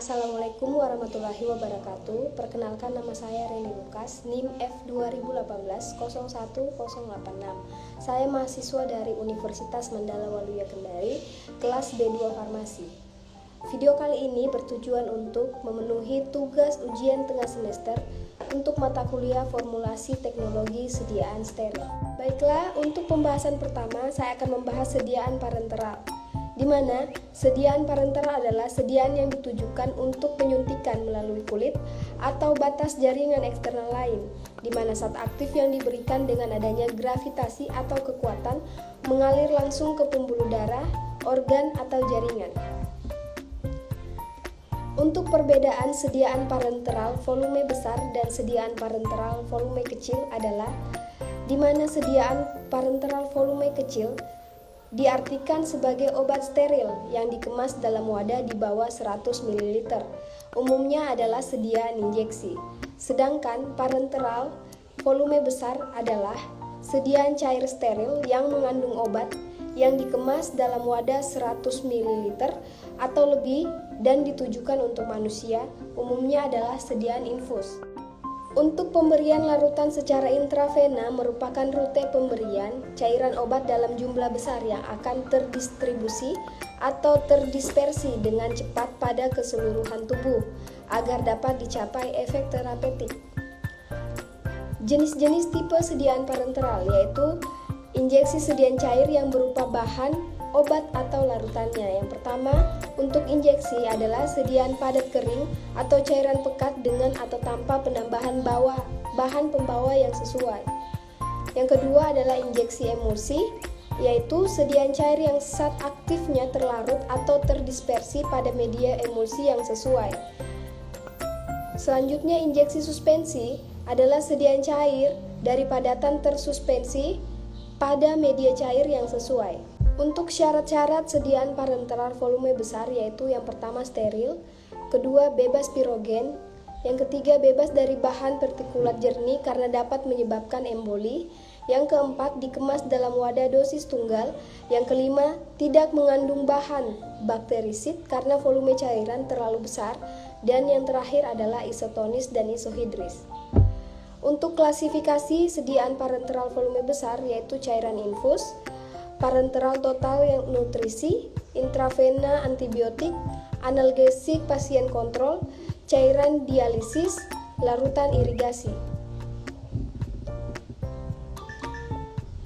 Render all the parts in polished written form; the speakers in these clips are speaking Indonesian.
Assalamualaikum warahmatullahi wabarakatuh. Perkenalkan, nama saya Reni Lukas, NIM F2018-01086. Saya mahasiswa dari Universitas Mandala Waluya Kendari, kelas B2 Farmasi. Video kali ini bertujuan untuk memenuhi tugas ujian tengah semester untuk mata kuliah formulasi teknologi sediaan steril. Baiklah, untuk pembahasan pertama saya akan membahas sediaan parenteral, di mana sediaan parenteral adalah sediaan yang ditujukan untuk penyuntikan melalui kulit atau batas jaringan eksternal lain, di mana zat aktif yang diberikan dengan adanya gravitasi atau kekuatan mengalir langsung ke pembuluh darah, organ, atau jaringan. Untuk perbedaan sediaan parenteral volume besar dan sediaan parenteral volume kecil adalah di mana sediaan parenteral volume kecil diartikan sebagai obat steril yang dikemas dalam wadah di bawah 100 ml. Umumnya adalah sediaan injeksi. Sedangkan parenteral volume besar adalah sediaan cair steril yang mengandung obat yang dikemas dalam wadah 100 ml atau lebih dan ditujukan untuk manusia. Umumnya adalah sediaan infus. Untuk pemberian larutan secara intravena merupakan rute pemberian cairan obat dalam jumlah besar yang akan terdistribusi atau terdispersi dengan cepat pada keseluruhan tubuh agar dapat dicapai efek terapeutik. Jenis-jenis tipe sediaan parenteral yaitu injeksi sediaan cair yang berupa bahan obat atau larutannya. Yang pertama, untuk injeksi adalah sediaan padat kering atau cairan pekat dengan atau tanpa penambahan bahan pembawa yang sesuai. Yang kedua adalah injeksi emulsi, yaitu sediaan cair yang zat aktifnya terlarut atau terdispersi pada media emulsi yang sesuai. Selanjutnya, injeksi suspensi adalah sediaan cair dari padatan tersuspensi pada media cair yang sesuai. Untuk syarat-syarat sediaan parenteral volume besar yaitu yang pertama steril, kedua bebas pirogen, yang ketiga bebas dari bahan partikulat jernih karena dapat menyebabkan emboli, yang keempat dikemas dalam wadah dosis tunggal, yang kelima tidak mengandung bahan bakterisid karena volume cairan terlalu besar, dan yang terakhir adalah isotonis dan isohidris. Untuk klasifikasi sediaan parenteral volume besar yaitu cairan infus, parenteral total yang nutrisi, intravena antibiotik, analgesik pasien kontrol, cairan dialisis, larutan irigasi.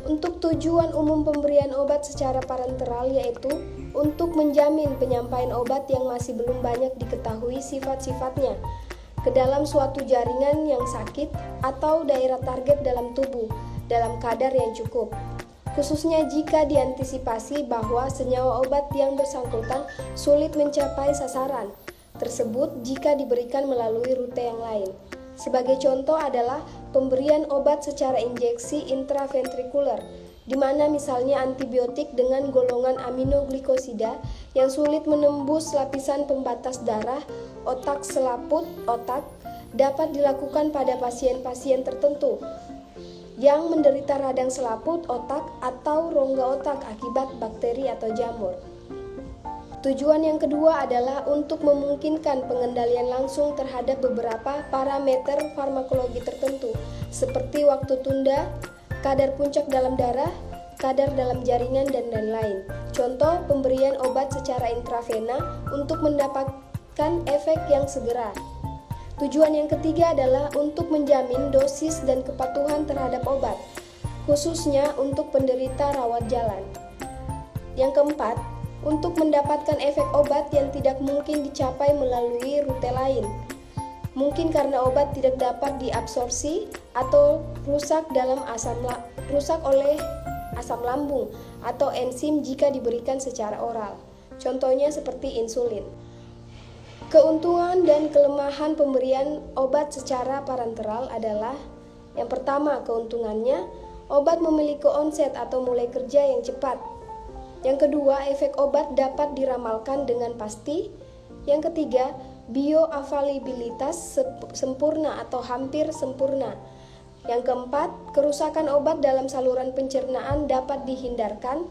Untuk tujuan umum pemberian obat secara parenteral yaitu untuk menjamin penyampaian obat yang masih belum banyak diketahui sifat-sifatnya ke dalam suatu jaringan yang sakit atau daerah target dalam tubuh dalam kadar yang cukup. Khususnya jika diantisipasi bahwa senyawa obat yang bersangkutan sulit mencapai sasaran tersebut jika diberikan melalui rute yang lain. Sebagai contoh adalah pemberian obat secara injeksi intraventrikuler, di mana misalnya antibiotik dengan golongan aminoglikosida yang sulit menembus lapisan pembatas darah otak selaput otak dapat dilakukan pada pasien-pasien tertentu yang menderita radang selaput otak atau rongga otak akibat bakteri atau jamur. Tujuan yang kedua adalah untuk memungkinkan pengendalian langsung terhadap beberapa parameter farmakologi tertentu seperti waktu tunda, kadar puncak dalam darah, kadar dalam jaringan, dan lain-lain. Contoh pemberian obat secara intravena untuk mendapatkan efek yang segera. Tujuan yang ketiga adalah untuk menjamin dosis dan kepatuhan terhadap obat, khususnya untuk penderita rawat jalan. Yang keempat, untuk mendapatkan efek obat yang tidak mungkin dicapai melalui rute lain, mungkin karena obat tidak dapat diabsorpsi atau rusak oleh asam lambung atau enzim jika diberikan secara oral. Contohnya seperti insulin. Keuntungan dan kelemahan pemberian obat secara parenteral adalah yang pertama, keuntungannya obat memiliki onset atau mulai kerja yang cepat. Yang kedua, efek obat dapat diramalkan dengan pasti. Yang ketiga, bioavailabilitas sempurna atau hampir sempurna. Yang keempat, kerusakan obat dalam saluran pencernaan dapat dihindarkan.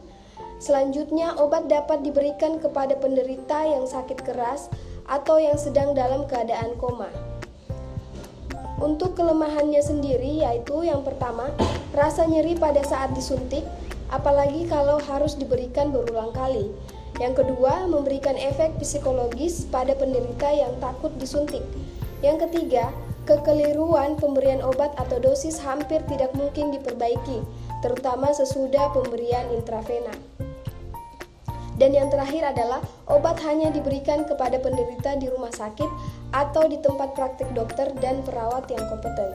Selanjutnya, obat dapat diberikan kepada penderita yang sakit keras atau yang sedang dalam keadaan koma. Untuk kelemahannya sendiri yaitu yang pertama, rasa nyeri pada saat disuntik, apalagi kalau harus diberikan berulang kali. Yang kedua, memberikan efek psikologis pada penderita yang takut disuntik. Yang ketiga, kekeliruan pemberian obat atau dosis hampir tidak mungkin diperbaiki, terutama sesudah pemberian intravena. Dan yang terakhir adalah obat hanya diberikan kepada penderita di rumah sakit atau di tempat praktik dokter dan perawat yang kompeten.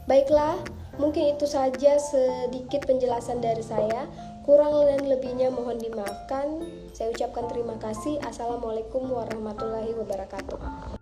Baiklah, mungkin itu saja sedikit penjelasan dari saya. Kurang dan lebihnya mohon dimaafkan. Saya ucapkan terima kasih. Assalamualaikum warahmatullahi wabarakatuh.